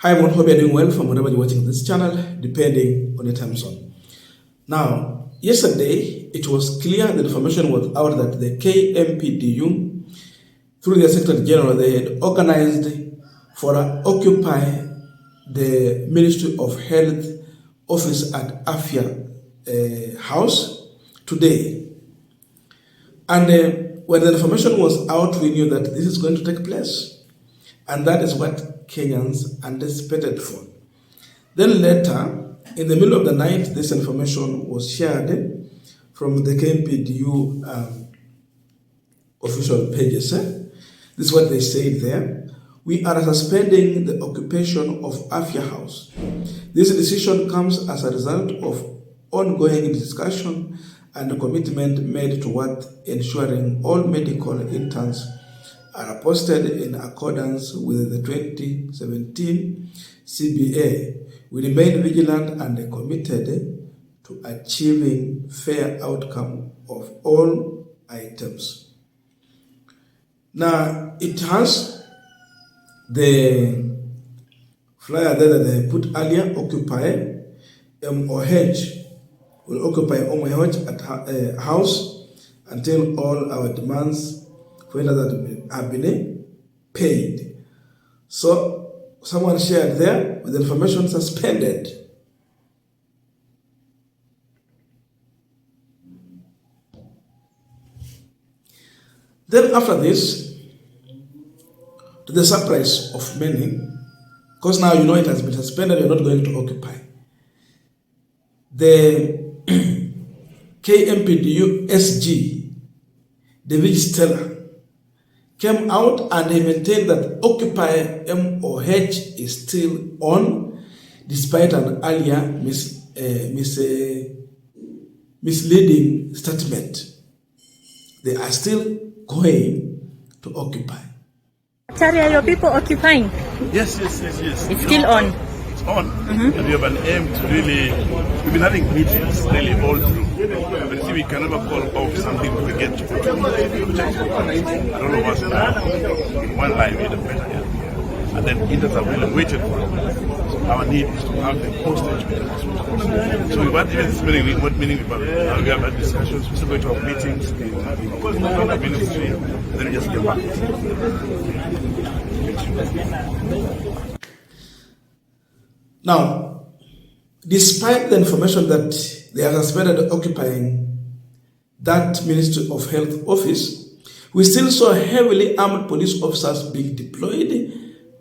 Hi everyone, hope you're doing well from wherever you're watching this channel, depending on your time zone. Now, yesterday, it was clear, the information was out that the KMPDU, through their Secretary General, they had organized for Occupy the Ministry of Health office at Afia House today. And when the information was out, we knew that this is going to take place. And that is what Kenyans anticipated for. Then later, in the middle of the night, this information was shared from the KMPDU official pages. This is what they said there. We are suspending the occupation of Afia House. This decision comes as a result of ongoing discussion and commitment made toward ensuring all medical interns are posted in accordance with the 2017 CBA. We remain vigilant and committed to achieving fair outcome of all items. Now, it has the flyer there that they put earlier, Occupy MOH. Will occupy MOH at house until all our demands for that have been paid. So someone shared there with the information suspended. Then after this, to the surprise of many, because now you know it has been suspended, you're not going to occupy. The KMPDU SG, the Whisked, came out and he maintained that Occupy MOH is still on, despite an earlier misleading statement. They are still going to occupy. Terry, are your people occupying? Yes. It's still on. It's on. And we have an aim to really, we've been having meetings really all through. But see, we can never call off something we forget to put in. I don't know what's in one line made it better. Yeah. And then interns have really waited for it. So our need is to have them posted. So we've had even this meeting, what meeting we have had discussions, we're still going to have meetings in the ministry, and then we just get back. Now, despite the information that they are suspended occupying that Ministry of Health office, we still saw heavily armed police officers being deployed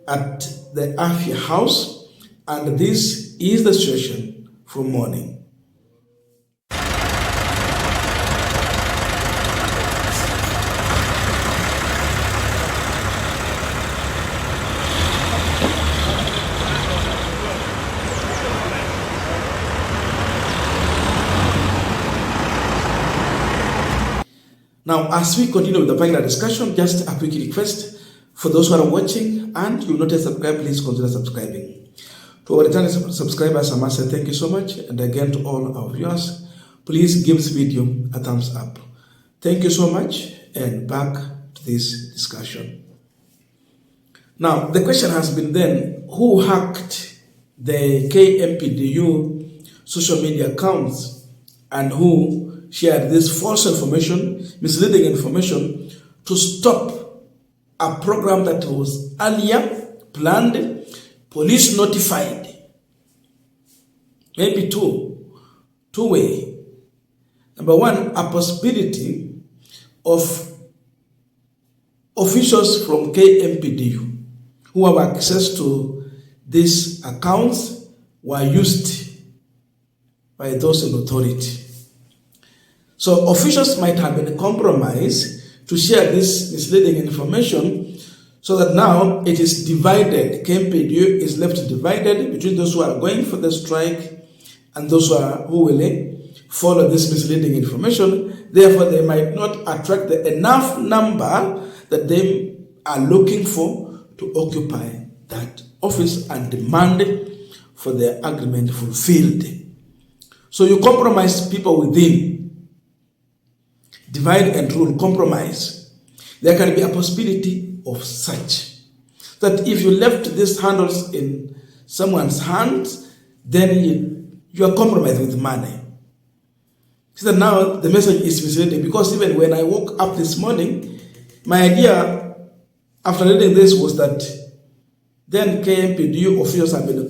at the Afia House, and this is the situation from morning. Now, as we continue with the final discussion, just a quick request for those who are watching and you've not yet subscribed, please consider subscribing. To our returning subscribers, I must say thank you so much. And again, to all our viewers, please give this video a thumbs up. Thank you so much, and back to this discussion. Now, the question has been then, who hacked the KMPDU social media accounts and who shared this false information, misleading information, to stop a program that was earlier planned, police notified? Maybe two way. Number one, a possibility of officials from KMPDU who have access to these accounts were used by those in authority. So officials might have been compromised to share this misleading information, so that now it is divided. KMPDU is left divided between those who are going for the strike and those who will follow this misleading information. Therefore, they might not attract enough number that they are looking for to occupy that office and demand for their agreement fulfilled. So you compromise people within. Divide and rule, compromise. There can be a possibility of such that if you left these handles in someone's hands, then you are compromised with money. So now the message is misleading, because even when I woke up this morning, my idea after reading this was that then KMPDU officials have been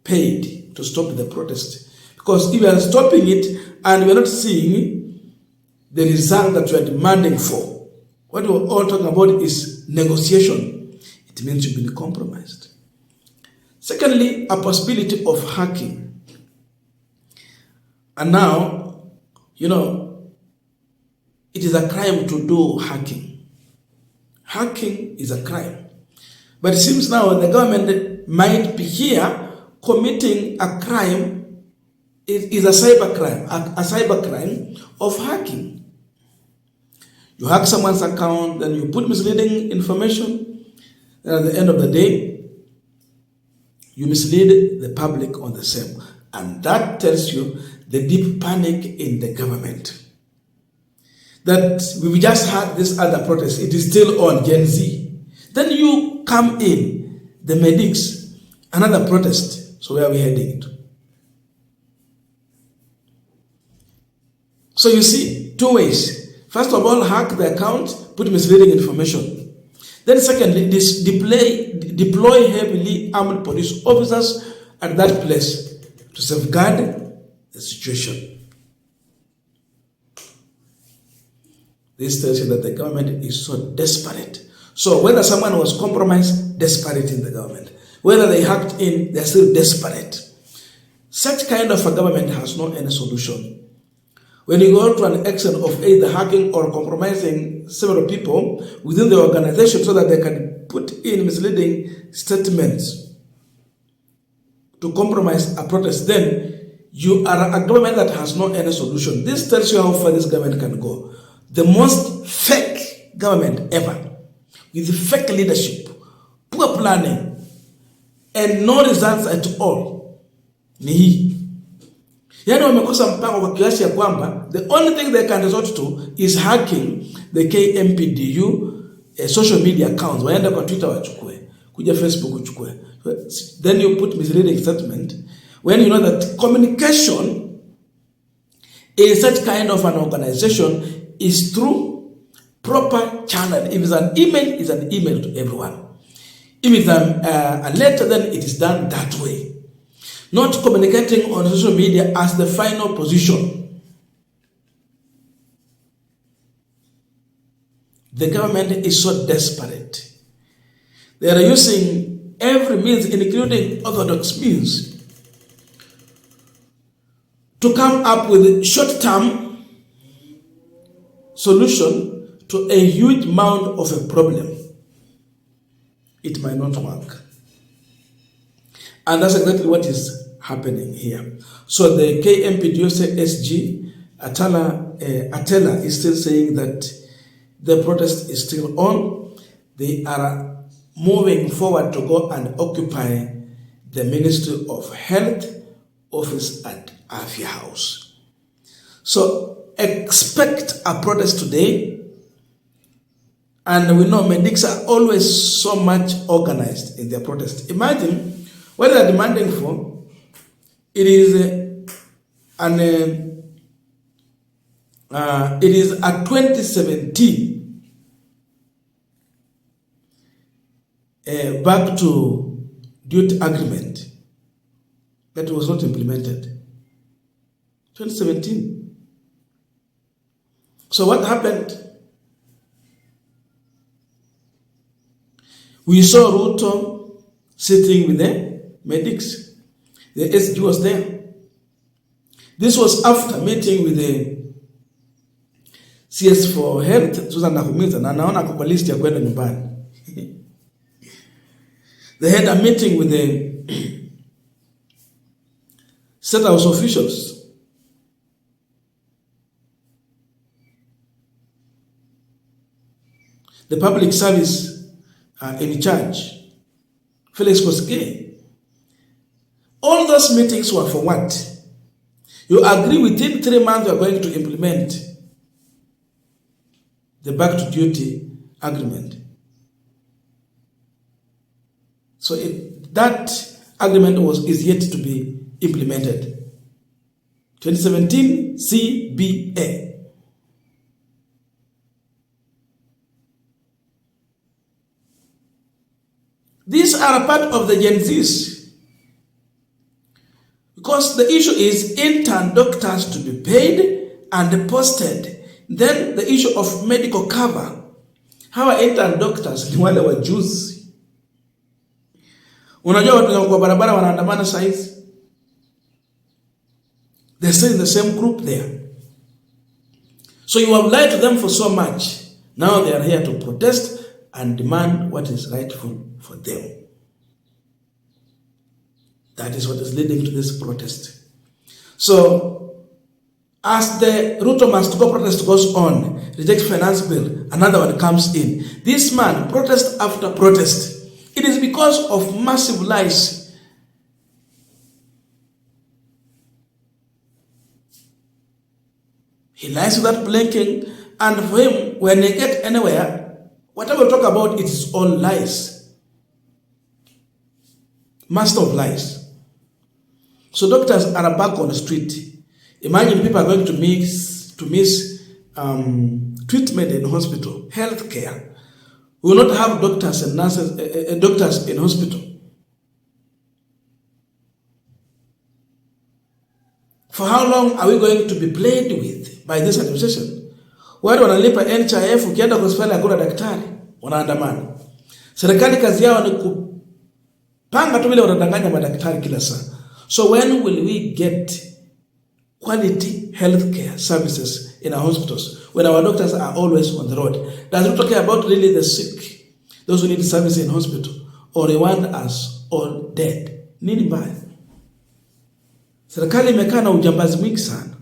paid to stop the protest. Because if we are stopping it and we are not seeing the result that we are demanding for, what we're all talking about is negotiation. It means you've been compromised. Secondly, a possibility of hacking. And now, you know, it is a crime to do hacking. Hacking is a crime. But it seems now the government might be here committing a crime. It is a cyber crime of hacking. You hack someone's account, then you put misleading information, and at the end of the day, you mislead the public on the same. And that tells you the deep panic in the government. That we just had this other protest, it is still on Gen Z. Then you come in, the medics, another protest. So where are we heading to? So you see, two ways. First of all, hack the account, put misleading information. Then secondly, deploy heavily armed police officers at that place to safeguard the situation. This tells you that the government is so desperate. So whether someone was compromised, desperate in the government. Whether they hacked in, they're still desperate. Such kind of a government has no any solution. When you go to an extent of either hacking or compromising several people within the organization so that they can put in misleading statements to compromise a protest, then you are a government that has no any solution. This tells you how far this government can go. The most fake government ever, with fake leadership, poor planning, and no results at all, ni hii. Yani wamekosa mpango kwa kiasi ya kwamba the only thing they can resort to is hacking the KMPDU social media accounts. Waenda kwa Twitter wachukue, kuja Facebook uchukue. Then you put misleading statement when you know that communication in such kind of an organization is through proper channel. If it's an email to everyone. If it's a letter, then it is done that way. Not communicating on social media as the final position. The government is so desperate. They are using every means, including orthodox means, to come up with a short-term solution to a huge amount of a problem. It might not work. And that's exactly what is happening here. So the KMPDU SG, Atela is still saying that the protest is still on. They are moving forward to go and occupy the Ministry of Health office at Afia House. So expect a protest today. And we know medics are always so much organized in their protest. Imagine what they are demanding for. It is a 2017 back to duty agreement that was not implemented. 2017. So what happened? We saw Ruto sitting with the medics. The SG was there. This was after meeting with the CS for Health, Susan Nahumiza, na naona kwa list ya kwenda nyumbani. They had a meeting with the State House officials. The public service in charge, Felix Koske. All those meetings were for what? You agree within 3 months you are going to implement the back to duty agreement. So agreement is yet to be implemented. 2017 CBA. These are a part of the Gen Zs. Because the issue is intern doctors to be paid and posted. Then the issue of medical cover. Hawa intern doctors ni wale wajuzi. Unajua watu kwa barabara wanaandamana saizi? They stay in the same group there. So you have lied to them for so much. Now they are here to protest and demand what is rightful for them. That is what is leading to this protest. So, as the Ruto must go protest goes on, reject finance bill, another one comes in. This man, protest after protest, it is because of massive lies. He lies without blinking, and for him, when they get anywhere, whatever we talk about, it is all lies. Master of lies. So doctors are back on the street. Imagine people are going to miss treatment in hospital, healthcare. We will not have doctors and nurses, doctors in hospital. For how long are we going to be played with by this administration? Watu wanalipa NHIF, ukienda hospitali hakuna daktari, wanaandamana. Serikali kazi yao ni kupanga tu vile wanadanganya madaktari kila saa. So when will we get quality healthcare services in our hospitals when our doctors are always on the road? Does it talk about really the sick, those who need service in hospital, or they want us all dead? Nini mbaya? Serikali imekaa na ujambazi mwingi sana.